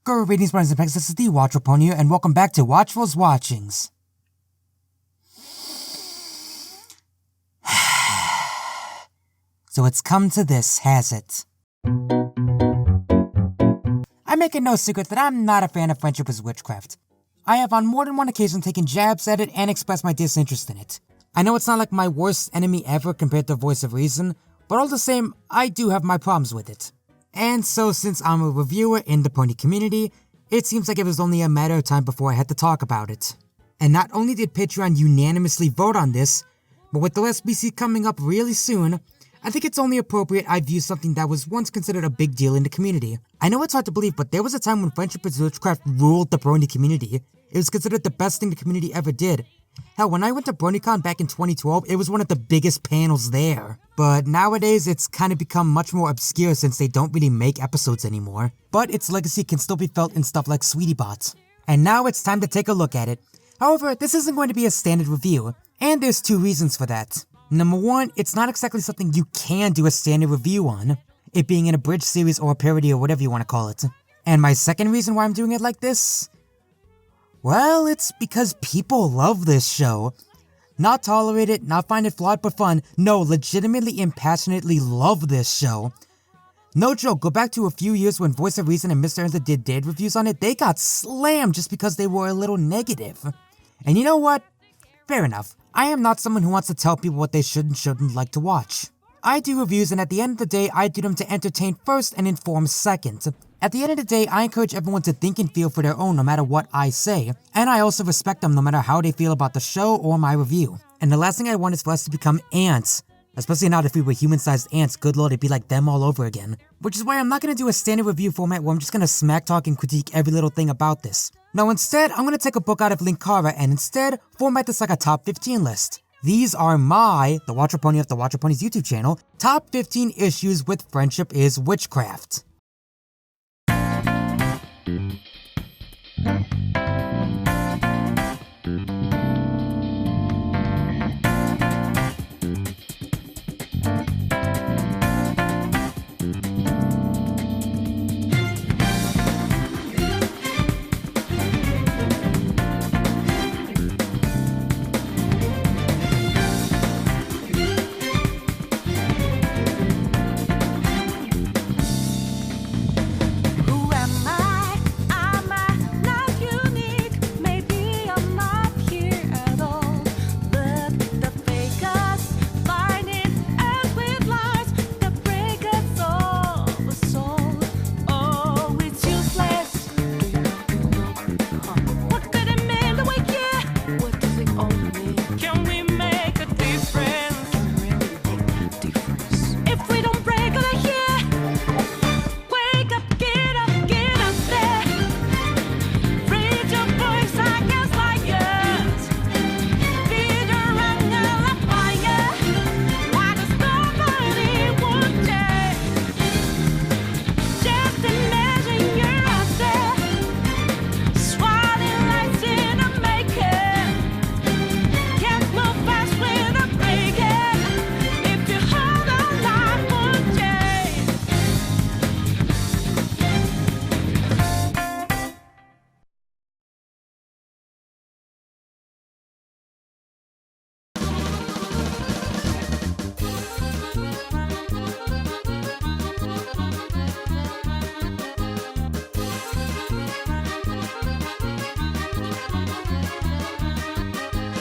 Greetings, friends and pegs, this is the Watchful Pony here, and welcome back to Watchful's Watchings. So it's come to this, has it? I make it no secret that I'm not a fan of friendship with witchcraft. I have on more than one occasion taken jabs at it and expressed my disinterest in it. I know it's not like my worst enemy ever compared to Voice of Reason, but all the same, I do have my problems with it. And so since I'm a reviewer in the pony community, it seems like it was only a matter of time before I had to talk about it. And not only did Patreon unanimously vote on this, but with the last BC coming up really soon, I think it's only appropriate I view something that was once considered a big deal in the community. I know it's hard to believe, but there was a time when friendship with witchcraft ruled the brony community. It was considered the best thing the community ever did. Hell, when I went to BronyCon back in 2012, it was one of the biggest panels there. But nowadays, it's kind of become much more obscure since they don't really make episodes anymore. But its legacy can still be felt in stuff like Sweetie Bot. And now it's time to take a look at it. However, this isn't going to be a standard review, and there's two reasons for that. Number one, it's not exactly something you can do a standard review on, it being an abridged series or a parody or whatever you want to call it. And my second reason why I'm doing it like this? Well, it's because people love this show. Not tolerate it, not find it flawed but fun, no, legitimately and passionately love this show. No joke, go back to a few years when Voice of Reason and Mr. Ernst did dead reviews on it, they got slammed just because they were a little negative. And you know what? Fair enough. I am not someone who wants to tell people what they should and shouldn't like to watch. I do reviews, and at the end of the day, I do them to entertain first and inform second. At the end of the day, I encourage everyone to think and feel for their own no matter what I say, and I also respect them no matter how they feel about the show or my review. And the last thing I want is for us to become ants. Especially not if we were human-sized ants, good lord, it'd be like them all over again. Which is why I'm not going to do a standard review format where I'm just going to smack talk and critique every little thing about this. No, instead, I'm going to take a book out of Linkara and instead format this like a top 15 list. These are the Watchful Pony of the Watchful Pony's YouTube channel, top 15 issues with friendship is witchcraft.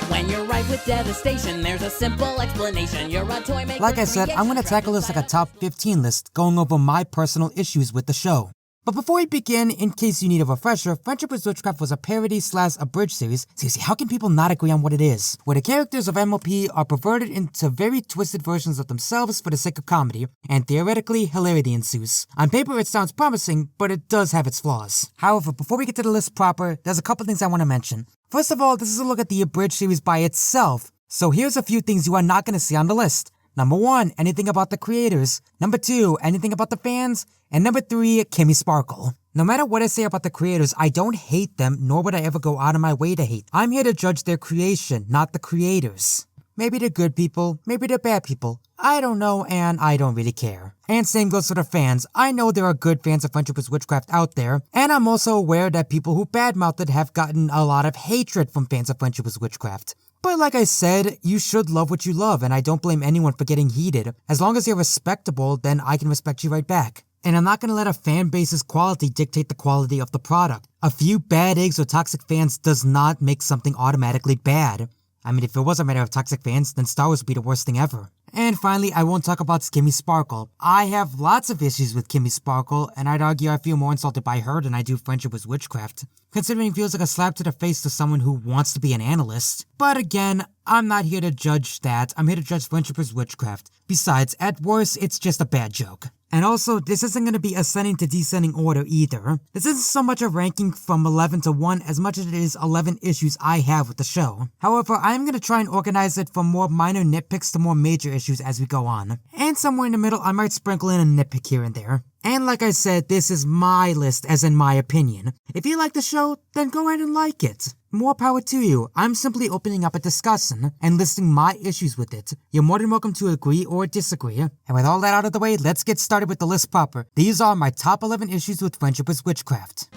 When you're ripe with devastation, there's a simple explanation. You're a toy maker. Like I said, I'm going to tackle this like a top 15 list, going over my personal issues with the show. But before we begin, in case you need a refresher, Friendship with Witchcraft was a parody/abridged series. Seriously, how can people not agree on what it is? Where the characters of MLP are perverted into very twisted versions of themselves for the sake of comedy, and theoretically, hilarity ensues. On paper, it sounds promising, but it does have its flaws. However, before we get to the list proper, there's a couple things I want to mention. First of all, this is a look at the abridged series by itself, so here's a few things you are not going to see on the list. Number 1, anything about the creators. Number 2, anything about the fans. And number 3, Kimmy Sparkle. No matter what I say about the creators, I don't hate them, nor would I ever go out of my way to hate. I'm here to judge their creation, not the creators. Maybe they're good people, maybe they're bad people. I don't know, and I don't really care. And same goes for the fans. I know there are good fans of Friendship is Witchcraft out there, and I'm also aware that people who badmouthed it have gotten a lot of hatred from fans of Friendship is Witchcraft. But like I said, you should love what you love, and I don't blame anyone for getting heated. As long as you're respectable, then I can respect you right back. And I'm not gonna let a fan base's quality dictate the quality of the product. A few bad eggs or toxic fans does not make something automatically bad. I mean, if it was a matter of toxic fans, then Star Wars would be the worst thing ever. And finally, I won't talk about Kimmy Sparkle. I have lots of issues with Kimmy Sparkle, and I'd argue I feel more insulted by her than I do Friendship with Witchcraft, considering it feels like a slap to the face to someone who wants to be an analyst. But again, I'm not here to judge that, I'm here to judge Friendship with Witchcraft. Besides, at worst, it's just a bad joke. And also, this isn't going to be ascending to descending order either. This isn't so much a ranking from 11 to 1 as much as it is 11 issues I have with the show. However, I'm going to try and organize it from more minor nitpicks to more major issues as we go on. And somewhere in the middle, I might sprinkle in a nitpick here and there. And like I said, this is my list as in my opinion. If you like the show, then go ahead and like it. More power to you. I'm simply opening up a discussion and listing my issues with it. You're more than welcome to agree or disagree. And with all that out of the way, let's get started with the list proper. These are my top 11 issues with Friendship is Witchcraft.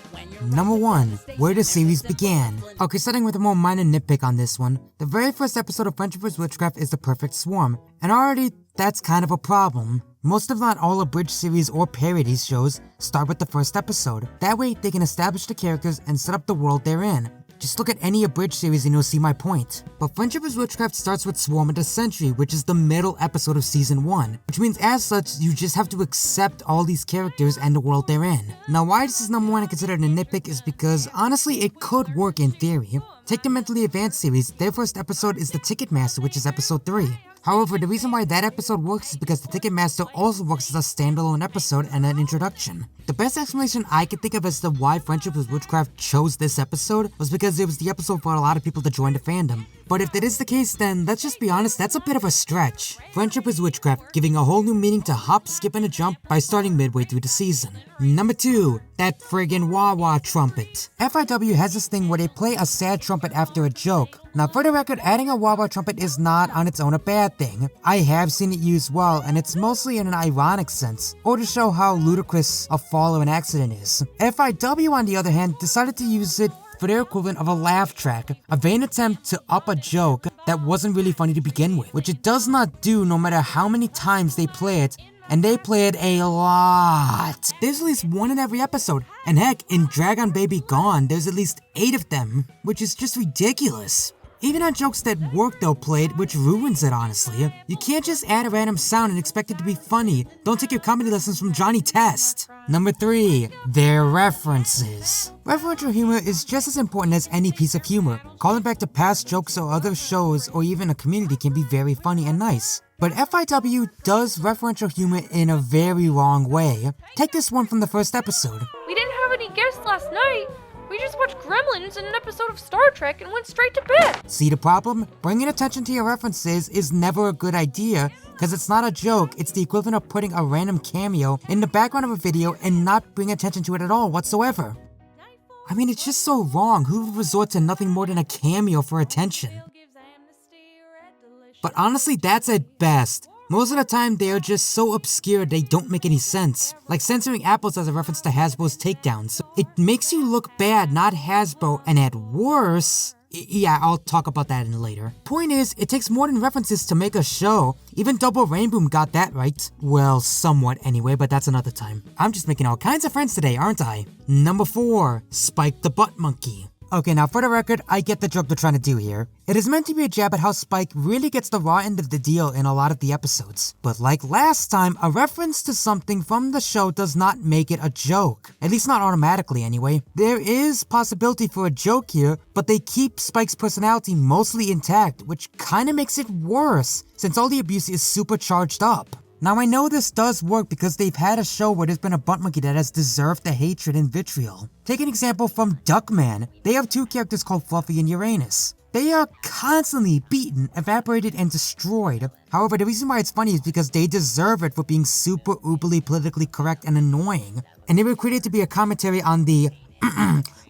Number 1. Where the series began. Okay, starting with a more minor nitpick on this one. The very first episode of Friendship is Witchcraft is the perfect swarm. And already, that's kind of a problem. Most if not all abridged series or parodies shows start with the first episode. That way, they can establish the characters and set up the world they're in. Just look at any abridged series and you'll see my point. But Friendship is Witchcraft starts with Swarm of the Century, which is the middle episode of Season 1. Which means as such, you just have to accept all these characters and the world they're in. Now why this is number 1 and considered a nitpick is because, honestly, it could work in theory. Take the Mentally Advanced series, their first episode is the Ticketmaster, which is episode 3. However, the reason why that episode works is because the Ticketmaster also works as a standalone episode and an introduction. The best explanation I could think of as to why Friendship with Witchcraft chose this episode was because it was the episode for a lot of people to join the fandom. But if that is the case, then let's just be honest, that's a bit of a stretch. Friendship is Witchcraft, giving a whole new meaning to hop, skip, and a jump by starting midway through the season. Number 2, that friggin' wah-wah trumpet. FIW has this thing where they play a sad trumpet after a joke. Now for the record, adding a wah-wah trumpet is not on its own a bad thing. I have seen it used well, and it's mostly in an ironic sense, or to show how ludicrous a fall or an accident is. FIW on the other hand decided to use it for their equivalent of a laugh track, a vain attempt to up a joke that wasn't really funny to begin with, which it does not do no matter how many times they play it, and they play it a lot. There's at least one in every episode, and heck, in Dragon Baby Gone, there's at least 8 of them, which is just ridiculous. Even on jokes that work they'll play it, which ruins it honestly. You can't just add a random sound and expect it to be funny. Don't take your comedy lessons from Johnny Test. Number 3, their references. Referential humor is just as important as any piece of humor. Calling back to past jokes or other shows or even a community can be very funny and nice. But FIW does referential humor in a very wrong way. Take this one from the first episode. We didn't have any guests last night. We just watched Gremlins in an episode of Star Trek and went straight to bed. See the problem? Bringing attention to your references is never a good idea, because it's not a joke, it's the equivalent of putting a random cameo in the background of a video and not bring attention to it at all whatsoever. I mean, it's just so wrong. Who would resort to nothing more than a cameo for attention? But honestly, that's at best. Most of the time, they are just so obscure they don't make any sense. Like censoring apples as a reference to Hasbro's takedowns. It makes you look bad, not Hasbro, and at worst... Yeah, I'll talk about that in later. Point is, it takes more than references to make a show. Even Double Rainboom got that right. Well, somewhat anyway, but that's another time. I'm just making all kinds of friends today, aren't I? Number 4, Spike the Butt Monkey. Okay, now for the record, I get the joke they're trying to do here. It is meant to be a jab at how Spike really gets the raw end of the deal in a lot of the episodes. But like last time, a reference to something from the show does not make it a joke. At least not automatically anyway. There is possibility for a joke here, but they keep Spike's personality mostly intact, which kinda makes it worse, since all the abuse is super charged up. Now I know this does work because they've had a show where there's been a butt monkey that has deserved the hatred and vitriol. Take an example from Duckman. They have 2 characters called Fluffy and Uranus. They are constantly beaten, evaporated, and destroyed. However, the reason why it's funny is because they deserve it for being super uberly politically correct and annoying. And they were created to be a commentary on the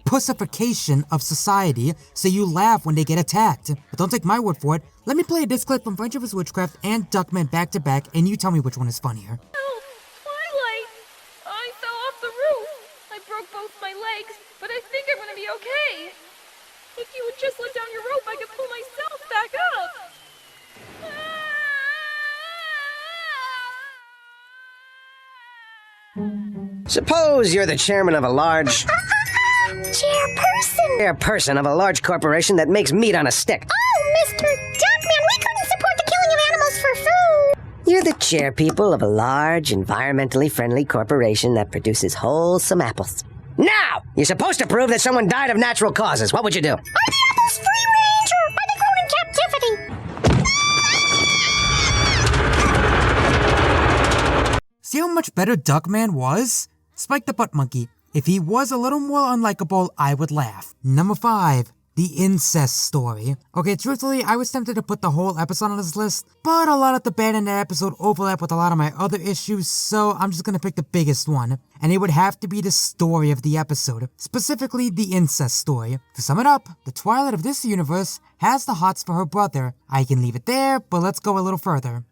pussification of society, so you laugh when they get attacked. But don't take my word for it, Let me play this clip from Friendship is Witchcraft and Duckman back to back, and you tell me which one is funnier. Help! Twilight! I fell off the roof! I broke both my legs, but I think I'm gonna be okay! If you would just let down your rope, I could pull myself back up! Suppose you're the chairman of a large... Chairperson of a large corporation that makes meat on a stick. Oh, Mr. Duckman, we couldn't support the killing of animals for food. You're the chairpeople of a large, environmentally friendly corporation that produces wholesome apples. Now, you're supposed to prove that someone died of natural causes. What would you do? Are the apples free range or are they grown in captivity? See how much better Duckman was? Spike the Butt Monkey. If he was a little more unlikable, I would laugh. Number 5. The incest story. Okay, truthfully, I was tempted to put the whole episode on this list, but a lot of the bad in that episode overlap with a lot of my other issues, so I'm just gonna pick the biggest one. And it would have to be the story of the episode, specifically the incest story. To sum it up, the Twilight of this universe has the hots for her brother. I can leave it there, but let's go a little further.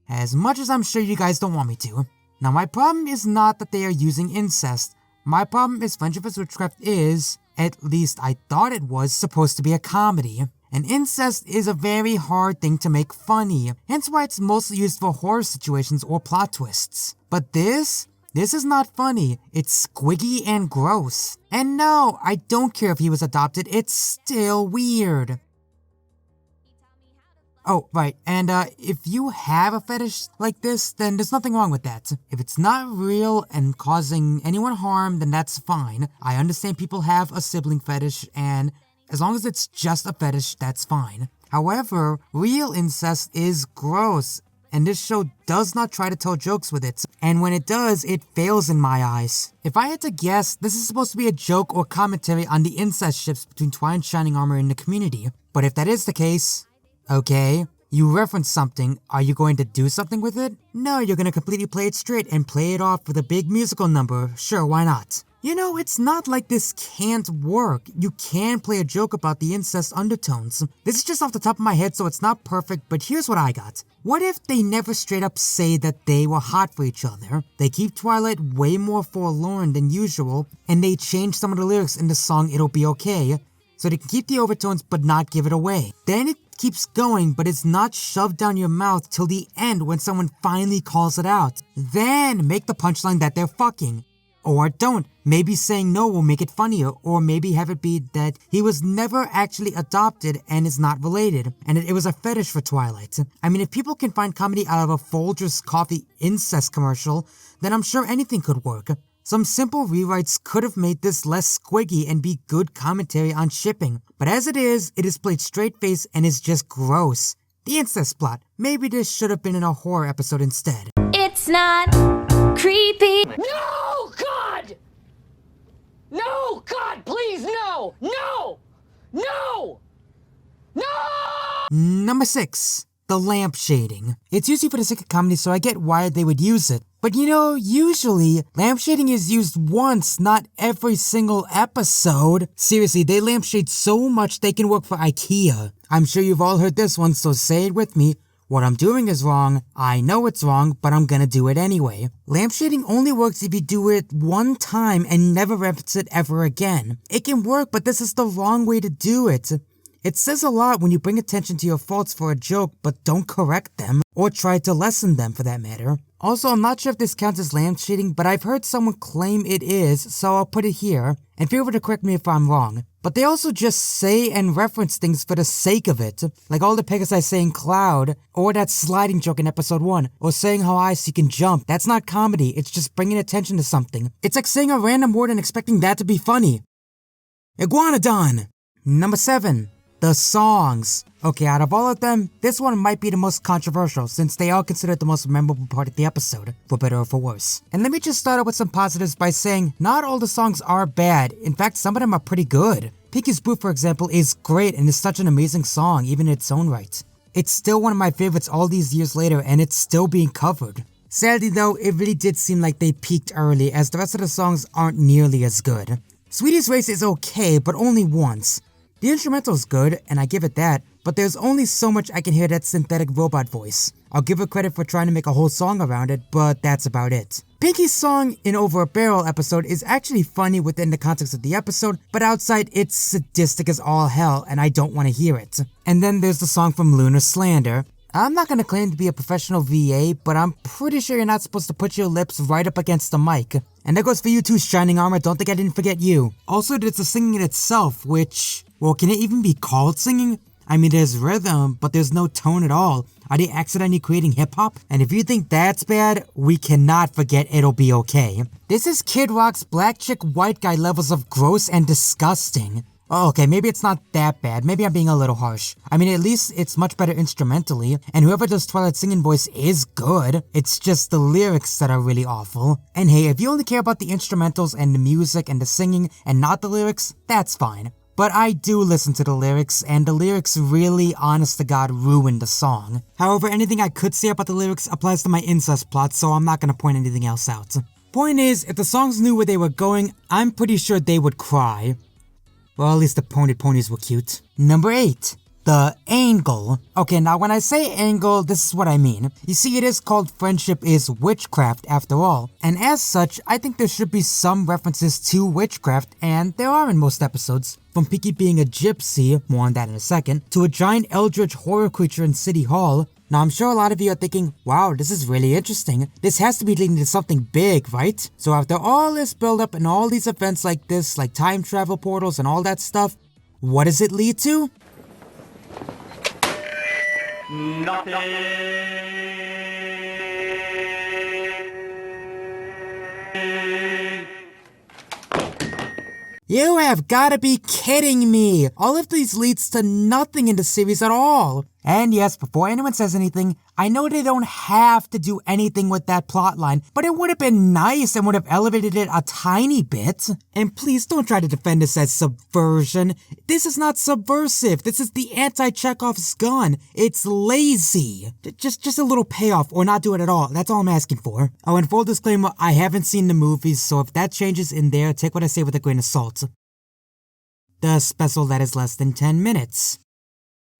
As much as I'm sure you guys don't want me to. Now my problem is not that they are using incest. My problem is Friendship is Witchcraft is, at least I thought it was, supposed to be a comedy. And incest is a very hard thing to make funny, hence why it's mostly used for horror situations or plot twists. But this is not funny, it's squiggy and gross. And no, I don't care if he was adopted, it's still weird. Oh, right, and if you have a fetish like this, then there's nothing wrong with that. If it's not real and causing anyone harm, then that's fine. I understand people have a sibling fetish, and as long as it's just a fetish, that's fine. However, real incest is gross, and this show does not try to tell jokes with it. And when it does, it fails in my eyes. If I had to guess, this is supposed to be a joke or commentary on the incest ships between Twilight and Shining Armor in the community. But if that is the case, okay, you reference something, are you going to do something with it? No, you're gonna completely play it straight and play it off with a big musical number. Sure, why not? You know, it's not like this can't work. You can play a joke about the incest undertones. This is just off the top of my head, so it's not perfect, but here's what I got. What if they never straight up say that they were hot for each other? They keep Twilight way more forlorn than usual, and they change some of the lyrics in the song It'll Be Okay, so they can keep the overtones but not give it away. Then it keeps going, but it's not shoved down your mouth till the end when someone finally calls it out. Then make the punchline that they're fucking. Or don't. Maybe saying no will make it funnier, or maybe have it be that he was never actually adopted and is not related, and it was a fetish for Twilight. I mean, if people can find comedy out of a Folgers coffee incest commercial, then I'm sure anything could work. Some simple rewrites could have made this less squiggy and be good commentary on shipping, but as it is played straight-face and is just gross. The incest plot. Maybe this should have been in a horror episode instead. It's not creepy. No, God! No, God, please, no! No! No! No! Number 6. The lamp shading. It's usually for the sake of comedy, so I get why they would use it. But you know, usually, lampshading is used once, not every single episode. Seriously, they lampshade so much they can work for IKEA. I'm sure you've all heard this one, so say it with me. What I'm doing is wrong, I know it's wrong, but I'm gonna do it anyway. Lampshading only works if you do it one time and never reference it ever again. It can work, but this is the wrong way to do it. It says a lot when you bring attention to your faults for a joke, but don't correct them, or try to lessen them for that matter. Also, I'm not sure if this counts as lampshading, but I've heard someone claim it is, so I'll put it here, and feel free to correct me if I'm wrong. But they also just say and reference things for the sake of it, like all the Pegasi saying cloud, or that sliding joke in episode 1, or saying how high so you can jump. That's not comedy, it's just bringing attention to something. It's like saying a random word and expecting that to be funny. Iguanodon! Number 7. The songs. Okay, out of all of them, this one might be the most controversial since they are considered the most memorable part of the episode, for better or for worse. And let me just start out with some positives by saying not all the songs are bad, in fact some of them are pretty good. Pinky's Boo, for example, is great and is such an amazing song even in its own right. It's still one of my favorites all these years later and it's still being covered. Sadly though, it really did seem like they peaked early as the rest of the songs aren't nearly as good. Sweetie's Race is okay, but only once. The instrumental's good, and I give it that, but there's only so much I can hear that synthetic robot voice. I'll give her credit for trying to make a whole song around it, but that's about it. Pinky's song in Over a Barrel episode is actually funny within the context of the episode, but outside it's sadistic as all hell, and I don't want to hear it. And then there's the song from Lunar Slander. I'm not gonna claim to be a professional VA, but I'm pretty sure you're not supposed to put your lips right up against the mic. And that goes for you too, Shining Armor, don't think I didn't forget you. Also, there's the singing in itself, which, well, can it even be called singing? I mean, there's rhythm, but there's no tone at all. Are they accidentally creating hip-hop? And if you think that's bad, we cannot forget It'll Be Okay. This is Kid Rock's black chick white guy levels of gross and disgusting. Oh, okay, maybe it's not that bad. Maybe I'm being a little harsh. I mean, at least it's much better instrumentally, and whoever does Twilight's singing voice is good. It's just the lyrics that are really awful. And hey, if you only care about the instrumentals and the music and the singing and not the lyrics, that's fine. But I do listen to the lyrics, and the lyrics really, honest to God, ruin the song. However, anything I could say about the lyrics applies to my incest plot, so I'm not gonna point anything else out. Point is, if the songs knew where they were going, I'm pretty sure they would cry. Well, at least the pointed ponies were cute. Number 8. The Angle. Okay, now when I say angle, this is what I mean. You see, it is called Friendship is Witchcraft after all. And as such, I think there should be some references to witchcraft, and there are in most episodes. From Pinky being a gypsy, more on that in a second, to a giant eldritch horror creature in City Hall. Now I'm sure a lot of you are thinking, wow, this is really interesting. This has to be leading to something big, right? So after all this build up and all these events like this, like time travel portals and all that stuff, what does it lead to? Nothing. You have gotta be kidding me! All of these leads to nothing in the series at all! And yes, before anyone says anything, I know they don't have to do anything with that plotline, but it would have been nice and would have elevated it a tiny bit. And please don't try to defend this as subversion. This is not subversive. This is the anti-Chekhov's gun. It's lazy. Just a little payoff or not do it at all. That's all I'm asking for. Oh, and full disclaimer, I haven't seen the movies, so if that changes in there, take what I say with a grain of salt. The special that is less than 10 minutes.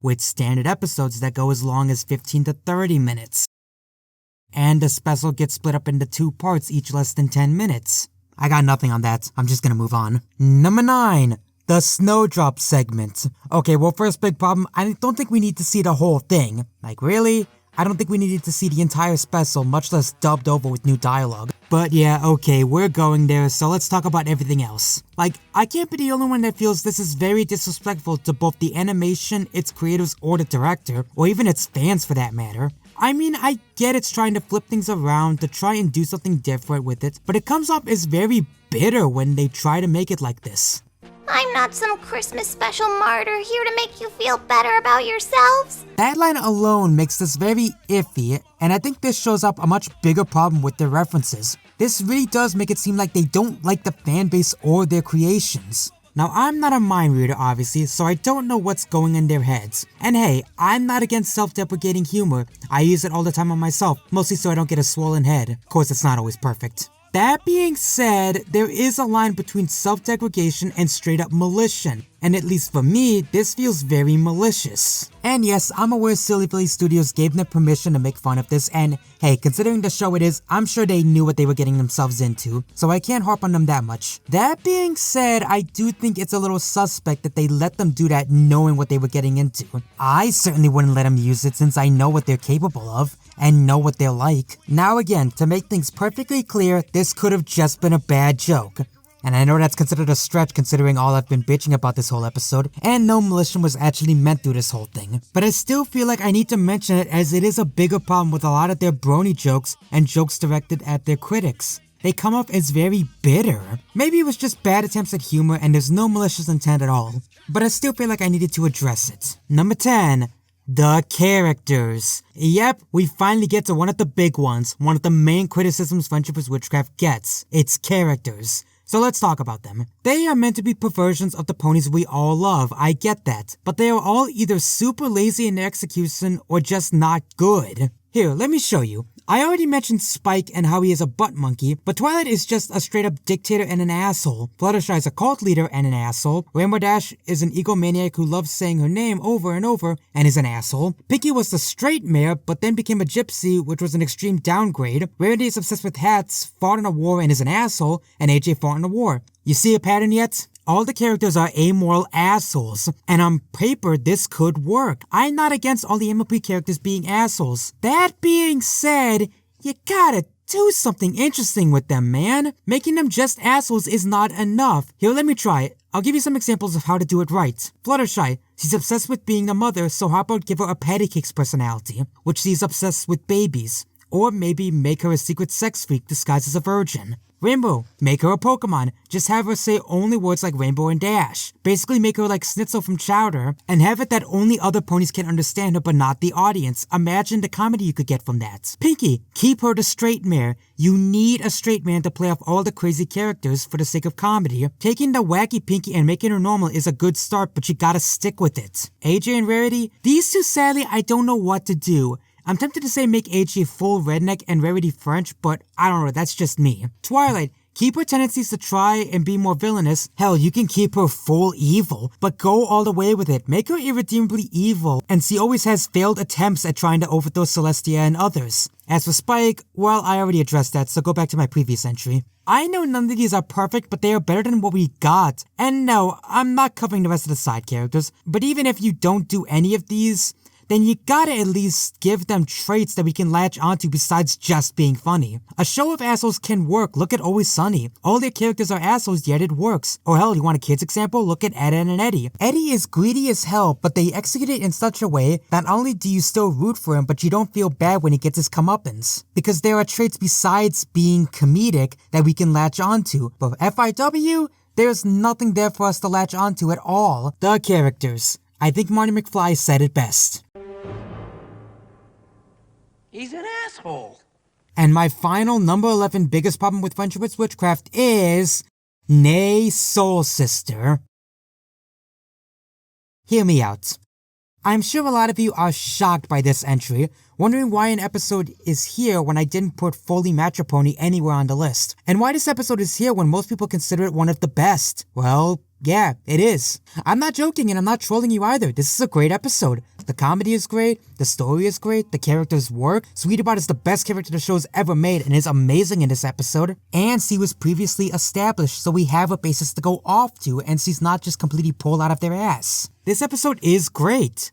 With standard episodes that go as long as 15 to 30 minutes. And the special gets split up into 2 parts, each less than 10 minutes. I got nothing on that, I'm just gonna move on. Number 9. The Snowdrop segment. Okay, well, first big problem, I don't think we need to see the whole thing. Like, really? I don't think we needed to see the entire special, much less dubbed over with new dialogue. But yeah, okay, we're going there, so let's talk about everything else. Like, I can't be the only one that feels this is very disrespectful to both the animation, its creators, or the director, or even its fans for that matter. I mean, I get it's trying to flip things around to try and do something different with it, but it comes off as very bitter when they try to make it like this. I'm not some Christmas special martyr here to make you feel better about yourselves. That line alone makes this very iffy, and I think this shows up a much bigger problem with their references. This really does make it seem like they don't like the fanbase or their creations. Now, I'm not a mind reader, obviously, so I don't know what's going in their heads. And hey, I'm not against self-deprecating humor. I use it all the time on myself, mostly so I don't get a swollen head. Of course, it's not always perfect. That being said, there is a line between self-degradation and straight-up malicious, and at least for me, this feels very malicious. And yes, I'm aware Silly Billy Studios gave them permission to make fun of this, and hey, considering the show it is, I'm sure they knew what they were getting themselves into, so I can't harp on them that much. That being said, I do think it's a little suspect that they let them do that knowing what they were getting into. I certainly wouldn't let them use it since I know what they're capable of, and know what they're like. Now again, to make things perfectly clear, this could have just been a bad joke. And I know that's considered a stretch considering all I've been bitching about this whole episode, and no malicious was actually meant through this whole thing. But I still feel like I need to mention it as it is a bigger problem with a lot of their brony jokes and jokes directed at their critics. They come off as very bitter. Maybe it was just bad attempts at humor and there's no malicious intent at all. But I still feel like I needed to address it. Number 10. The characters. Yep, we finally get to one of the big ones, one of the main criticisms Friendship is Witchcraft gets, its characters. So let's talk about them. They are meant to be perversions of the ponies we all love, I get that, but they are all either super lazy in their execution or just not good. Here, let me show you. I already mentioned Spike and how he is a butt monkey, but Twilight is just a straight up dictator and an asshole. Fluttershy is a cult leader and an asshole. Rainbow Dash is an egomaniac who loves saying her name over and over and is an asshole. Pinkie was the straight mare, but then became a gypsy, which was an extreme downgrade. Rarity is obsessed with hats, fought in a war and is an asshole, and AJ fought in a war. You see a pattern yet? All the characters are amoral assholes, and on paper this could work. I'm not against all the MLP characters being assholes. That being said, you gotta do something interesting with them, man. Making them just assholes is not enough. Here, let me try it. I'll give you some examples of how to do it right. Fluttershy, she's obsessed with being the mother, so how about give her a patty cakes personality, which she's obsessed with babies. Or maybe make her a secret sex freak disguised as a virgin. Rainbow, make her a Pokemon. Just have her say only words like Rainbow and Dash. Basically make her like Schnitzel from Chowder, and have it that only other ponies can understand her but not the audience. Imagine the comedy you could get from that. Pinkie, keep her the straight mare. You need a straight man to play off all the crazy characters for the sake of comedy. Taking the wacky Pinkie and making her normal is a good start, but you gotta stick with it. AJ and Rarity, these two sadly I don't know what to do. I'm tempted to say make AJ full redneck and Rarity French, but I don't know, that's just me. Twilight, keep her tendencies to try and be more villainous. Hell, you can keep her full evil, but go all the way with it. Make her irredeemably evil, and she always has failed attempts at trying to overthrow Celestia and others. As for Spike, well, I already addressed that, so go back to my previous entry. I know none of these are perfect, but they are better than what we got. And no, I'm not covering the rest of the side characters, but even if you don't do any of these, then you gotta at least give them traits that we can latch onto besides just being funny. A show of assholes can work, look at Always Sunny. All their characters are assholes, yet it works. Or hell, you want a kid's example? Look at Ed and Eddie. Eddie is greedy as hell, but they execute it in such a way that not only do you still root for him, but you don't feel bad when he gets his comeuppance. Because there are traits besides being comedic that we can latch onto. But with FIW, there's nothing there for us to latch onto at all. The characters. I think Marty McFly said it best. He's an asshole. And my final number 11 biggest problem with Friendship with Witchcraft is... Nay, Soul Sister. Hear me out. I'm sure a lot of you are shocked by this entry, wondering why an episode is here when I didn't put Fully Matcha Pony anywhere on the list. And why this episode is here when most people consider it one of the best. Well, yeah, it is. I'm not joking and I'm not trolling you either. This is a great episode. The comedy is great, the story is great, the characters work. Sweetbot is the best character the show's ever made and is amazing in this episode. And she was previously established, so we have a basis to go off to, and she's not just completely pulled out of their ass. This episode is great.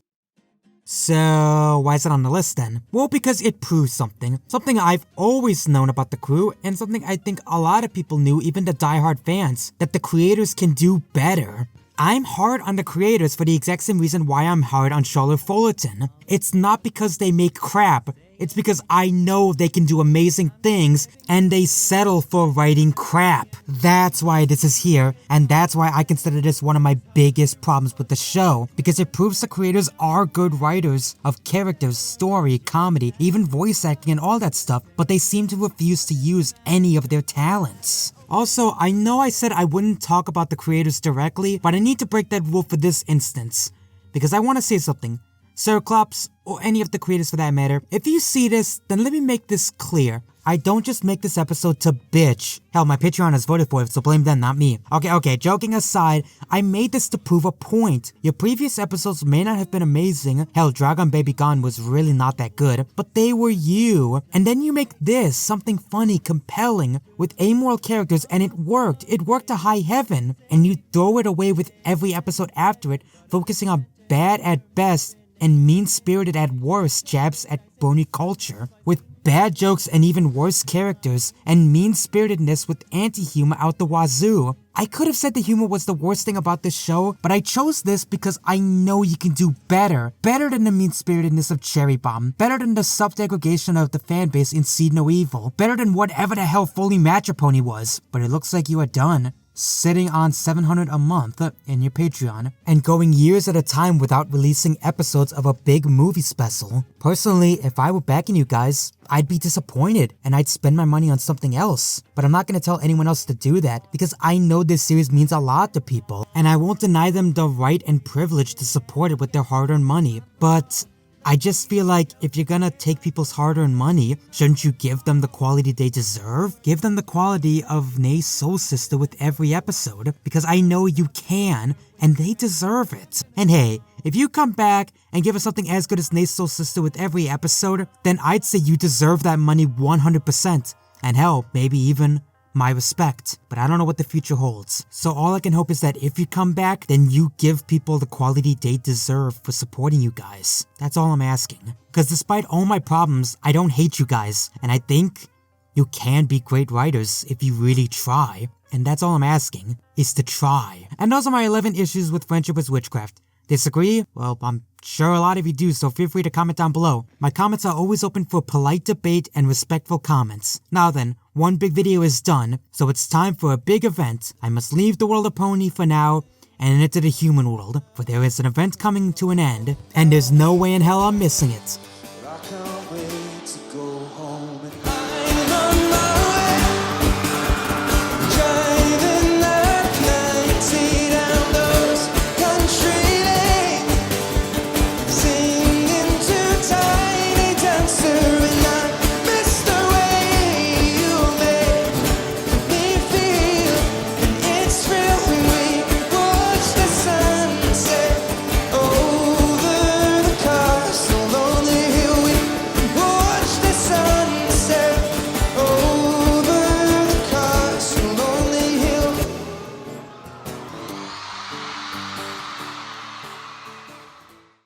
So, why is it on the list then? Well, because it proves something. Something I've always known about the crew, and something I think a lot of people knew, even the diehard fans, that the creators can do better. I'm hard on the creators for the exact same reason why I'm hard on Charlotte Fullerton. It's not because they make crap, it's because I know they can do amazing things and they settle for writing crap. That's why this is here, and that's why I consider this one of my biggest problems with the show, because it proves the creators are good writers of characters, story, comedy, even voice acting and all that stuff, but they seem to refuse to use any of their talents. Also, I know I said I wouldn't talk about the creators directly, but I need to break that rule for this instance, because I want to say something. Cyclops, or any of the creators for that matter, if you see this, then let me make this clear. I don't just make this episode to bitch. Hell, my Patreon has voted for it, so blame them, not me. Okay, joking aside, I made this to prove a point. Your previous episodes may not have been amazing. Hell, Dragon Baby Gone was really not that good, but they were you. And then you make this, something funny, compelling, with amoral characters, and it worked. It worked to high heaven. And you throw it away with every episode after it, focusing on bad at best and mean-spirited at worst jabs at brony culture, with bad jokes and even worse characters, and mean-spiritedness with anti-humor out the wazoo. I could have said the humor was the worst thing about this show, but I chose this because I know you can do better. Better than the mean-spiritedness of Cherry Bomb. Better than the self-degradation of the fanbase in Seed No Evil. Better than whatever the hell Fully Matcha Pony was. But it looks like you are done. Sitting on $700 a month in your Patreon, and going years at a time without releasing episodes of a big movie special. Personally, if I were backing you guys, I'd be disappointed and I'd spend my money on something else. But I'm not going to tell anyone else to do that because I know this series means a lot to people, and I won't deny them the right and privilege to support it with their hard-earned money. But I just feel like if you're gonna take people's hard-earned money, shouldn't you give them the quality they deserve? Give them the quality of Nay's soul sister with every episode, because I know you can, and they deserve it. And hey, if you come back and give us something as good as Nay's soul sister with every episode, then I'd say you deserve that money 100%. And hell, maybe even my respect, but I don't know what the future holds. So all I can hope is that if you come back, then you give people the quality they deserve for supporting you guys. That's all I'm asking. Because despite all my problems, I don't hate you guys, and I think you can be great writers if you really try. And that's all I'm asking, is to try. And those are my 11 issues with Friendship is Witchcraft. Disagree? Well, I'm sure a lot of you do, so feel free to comment down below. My comments are always open for polite debate and respectful comments. Now then, one big video is done, so it's time for a big event. I must leave the world of Pony for now and enter the human world, for there is an event coming to an end, and there's no way in hell I'm missing it.